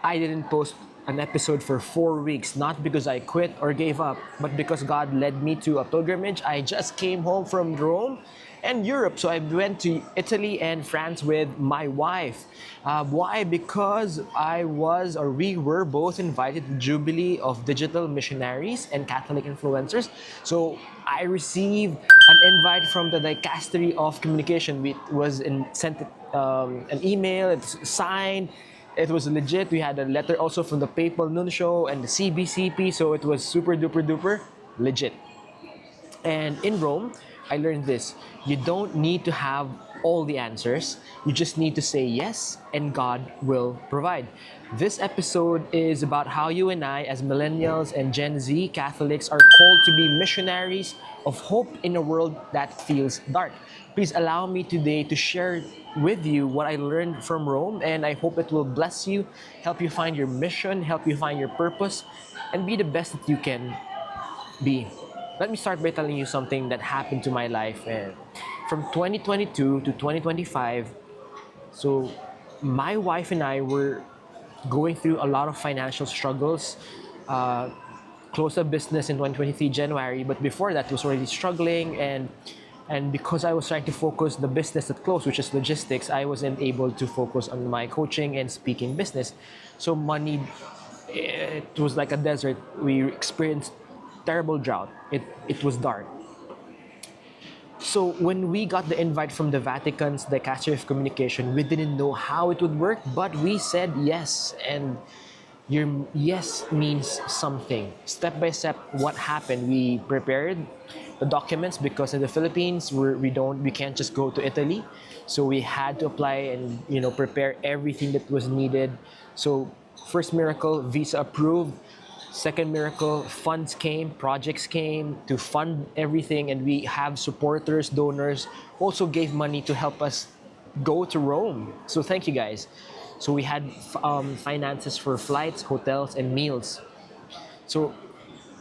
I didn't post an episode for 4 weeks, not because I quit or gave up, but because God led me to a pilgrimage. I just came home from Rome and Europe. So I went to Italy and France with my wife. Why? Because we were both invited to Jubilee of digital missionaries and Catholic influencers. So I received an invite from the dicastery of communication. Sent an email. It's signed. It was legit. We had a letter also from the papal nuncio and the CBCP, so it was super duper duper legit. And in Rome, I learned this. You don't need to have all the answers. You just need to say yes, and God will provide. This episode is about how you and I, as millennials and Gen Z Catholics, are called to be missionaries of hope in a world that feels dark. Please allow me today to share with you what I learned from Rome, and I hope it will bless you, help you find your mission, help you find your purpose, and be the best that you can be. Let me start by telling you something that happened to my life. From 2022 to 2025, so my wife and I were going through a lot of financial struggles. Closed a business in 2023 January, but before that was already struggling, and because I was trying to focus the business that closed, which is logistics, I wasn't able to focus on my coaching and speaking business. So money, it was like a desert. We experienced terrible drought. It was dark. So when we got the invite from the Vatican's Dicastery of Communication, we didn't know how it would work, but we said yes. And your yes means something. Step by step, what happened? We prepared the documents because in the Philippines we can't just go to Italy, so we had to apply and prepare everything that was needed. So first miracle, visa approved. Second miracle, funds came, projects came to fund everything, and we have supporters, donors who also gave money to help us go to Rome. So thank you guys. So we had finances for flights, hotels, and meals. So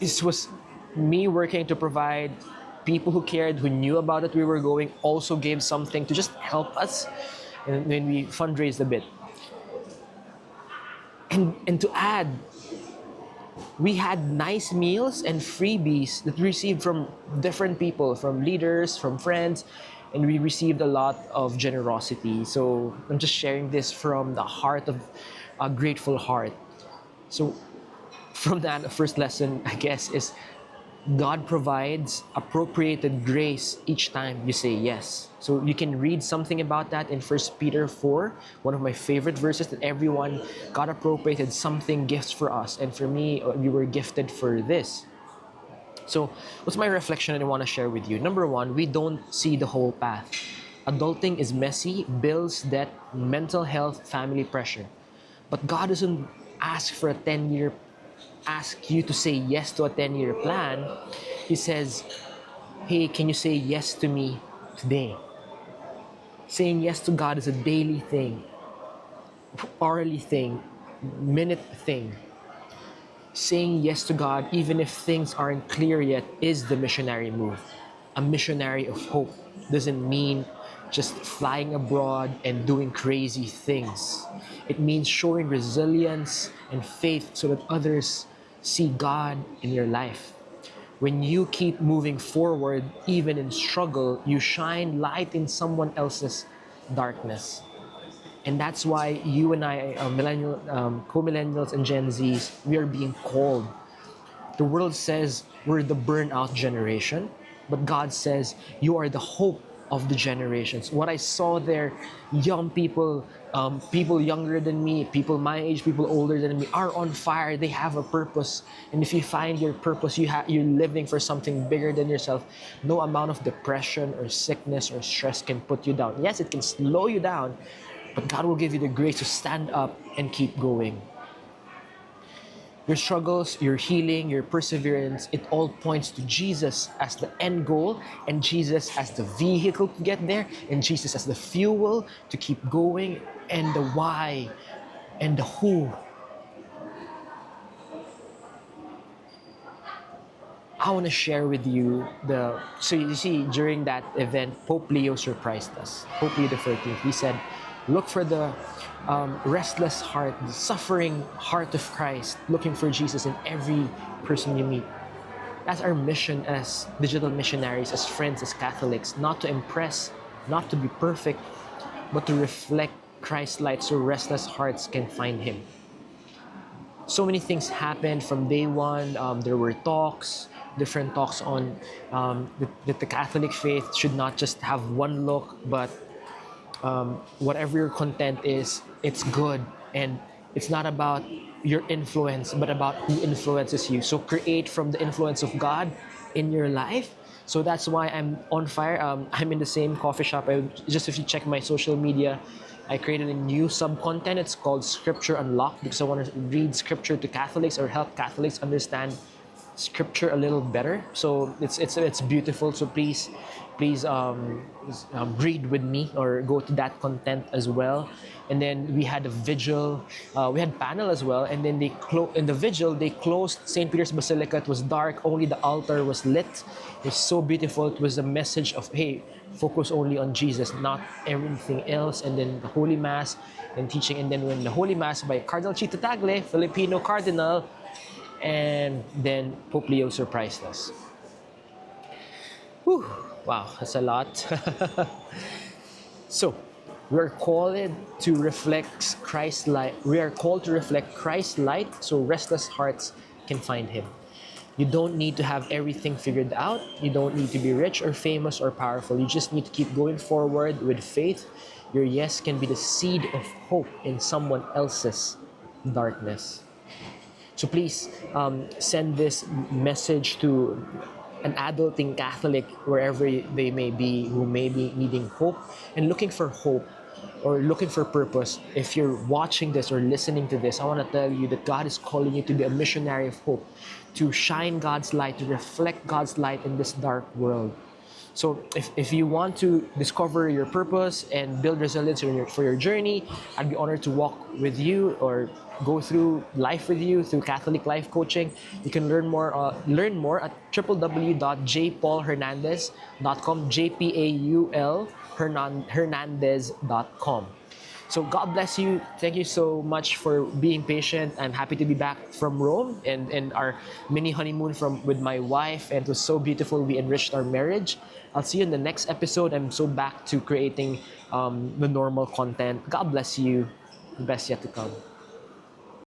this was me working to provide. People who cared, who knew about it, we were going, also gave something to just help us, and then we fundraised a bit. And to add, we had nice meals and freebies that we received from different people, from leaders, from friends, and we received a lot of generosity. So I'm just sharing this from the heart of a grateful heart. So from that, first lesson, I guess, is God provides appropriated grace each time you say yes. So you can read something about that in 1 Peter 4, one of my favorite verses, that everyone, God appropriated something, gifts for us. And for me, we were gifted for this. So what's my reflection that I want to share with you? Number one, we don't see the whole path. Adulting is messy, bills, debt, mental health, family pressure. But God doesn't ask you to say yes to a 10-year plan. He says, hey, can you say yes to me today? Saying yes to God is a daily thing, hourly thing, minute thing. Saying yes to God, even if things aren't clear yet, is the missionary move. A missionary of hope doesn't mean just flying abroad and doing crazy things. It means showing resilience and faith so that others see God in your life. When you keep moving forward, even in struggle, you shine light in someone else's darkness. And that's why you and I, co-millennials and Gen Zs, we are being called. The world says we're the burnout generation, but God says you are the hope of the generations. What I saw there, young people, people younger than me, people my age, people older than me, are on fire. They have a purpose, and if you find your purpose, you're living for something bigger than yourself. No amount of depression or sickness or stress can put you down. Yes, it can slow you down, but God will give you the grace to stand up and keep going. Your struggles, your healing, your perseverance, it all points to Jesus as the end goal, and Jesus as the vehicle to get there, and Jesus as the fuel to keep going, and the why, and the who. I want to share with you so you see, during that event, Pope Leo surprised us. Pope Leo the 13th, he said, Look for the restless heart, the suffering heart of Christ, looking for Jesus in every person you meet. That's our mission as digital missionaries, as friends, as Catholics, not to impress, not to be perfect, but to reflect Christ's light so restless hearts can find Him. So many things happened from day one. There were talks, different talks on that the Catholic faith should not just have one look, but whatever your content is, it's good. And it's not about your influence, but about who influences you. So create from the influence of God in your life. So that's why I'm on fire. I'm in the same coffee shop. Just if you check my social media, I created a new sub-content. It's called Scripture Unlocked because I want to read Scripture to Catholics or help Catholics understand Scripture a little better. So it's beautiful. So please read with me or go to that content as well. And then we had a vigil, we had panel as well. And then in the vigil they closed St. Peter's Basilica. It was dark, only the altar was lit. It was so beautiful. It was a message of, hey, focus only on Jesus, not everything else. And then the Holy Mass and teaching. And then when the Holy Mass by Cardinal Chito Tagle, Filipino Cardinal, and then Pope Leo surprised us. Whew. Wow, that's a lot. So, we're called to reflect Christ's light. We are called to reflect Christ's light so restless hearts can find Him. You don't need to have everything figured out. You don't need to be rich or famous or powerful. You just need to keep going forward with faith. Your yes can be the seed of hope in someone else's darkness. So please send this message to an adulting Catholic wherever they may be, who may be needing hope and looking for hope or looking for purpose. If you're watching this or listening to this, I want to tell you that God is calling you to be a missionary of hope, to shine God's light, to reflect God's light in this dark world. So if you want to discover your purpose and build resilience for your journey, I'd be honored to walk with you or go through life with you through Catholic Life Coaching. You can learn more at www.jpaulhernandez.com, JPAUL Hernandez.com. So God bless you. Thank you so much for being patient. I'm happy to be back from Rome and our mini honeymoon with my wife. And it was so beautiful. We enriched our marriage. I'll see you in the next episode. I'm so back to creating the normal content. God bless you. The best yet to come.